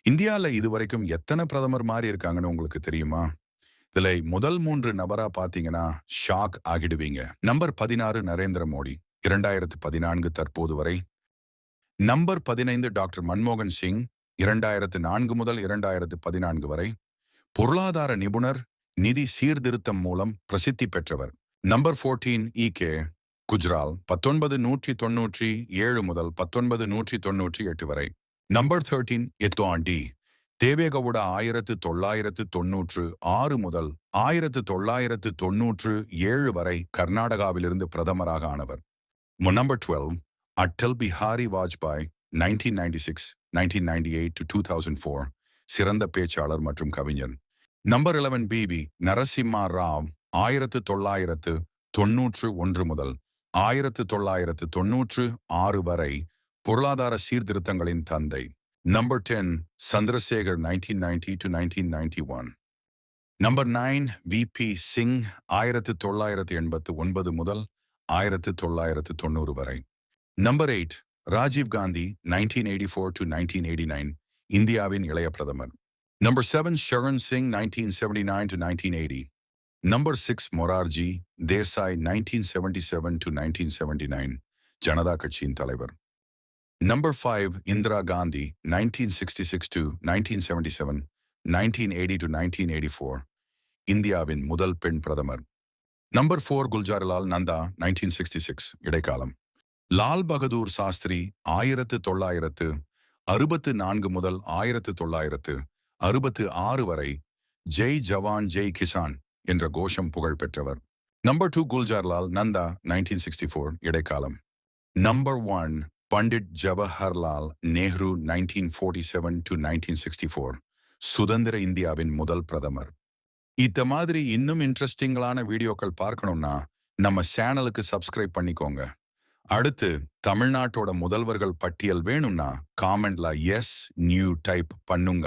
இந்தியால இதுவரைக்கும் எத்தனை பிரதமர் மாறி இருக்காங்கன்னு உங்களுக்கு தெரியுமா? இதுல முதல் 3 நபரா பாத்தீங்கன்னா ஷாக் ஆகிடுவீங்க. நம்பர் 16 நரேந்திர மோடி 2014 தற்போது வரை. நம்பர் 15 டாக்டர் மன்மோகன் சிங் 2004 முதல் 2014 வரை. பொருளாதார நிபுணர், நிதி சீர்திருத்தம் மூலம் பிரசித்தி பெற்றவர். நம்பர் 14 கே குஜ்ரால் 1997 முதல் 1998 வரை. நம்பர் 13 எத்துவாண்டி தேவேகவுடா 1996 முதல் 1997 வரை கர்நாடகாவிலிருந்து பிரதமராக ஆனவர். நம்பர் 12 அட்டல் பிஹாரி வாஜ்பாய் 1996 1998 to 2004 சிறந்த பேச்சாளர் மற்றும் கவிஞர். நம்பர் 11 நரசிம்மா ராவ் 1991 முதல் 1996 வரை பொருளாதார சீர்திருத்தங்களின் தந்தை. Number 10 Chandrashekhar 1990 to 1991. Number 9 Singh 1989 முதல் 1990 வரை. நம்பர் 8 ராஜீவ் காந்தி 1984 to 1989 இந்தியாவின் இளைய பிரதமர். Number 7 Sharan Singh 1979 to 1980. Number 6 Morarji Desai 1977 to 1979 Janata கட்சியின் தலைவர். Number 5 Indira Gandhi 1966 to 1977 1980 to 1984 இந்தியாவின் முதல் பெண் பிரதமர். நம்பர் 4 குல்ஜாரிலால் நந்தா 1966 இடைக்காலம். லால் பகதூர் சாஸ்திரி 1964 முதல் 1966 வரை ஜெய் ஜவான் ஜெய் கிசான் என்ற கோஷம் புகழ் பெற்றவர். நம்பர் 2 குல்ஜாரிலால் நந்தா 1964 இடைக்காலம். நம்பர் 1 பண்டிட் ஜவஹர்லால் நேரு 1947 to 1964 சுதந்திர இந்தியாவின் முதல் பிரதமர். இந்த மாதிரி இன்னும் இன்ட்ரெஸ்டிங்கலான வீடியோக்கள் பார்க்கணும்னா நம்ம சேனலுக்கு சப்ஸ்கிரைப் பண்ணிக்கோங்க. அடுத்து தமிழ்நாட்டோட முதல்வர்கள் பட்டியல் வேணும்னா காமெண்ட்ல எஸ் நியூ டைப் பண்ணுங்க.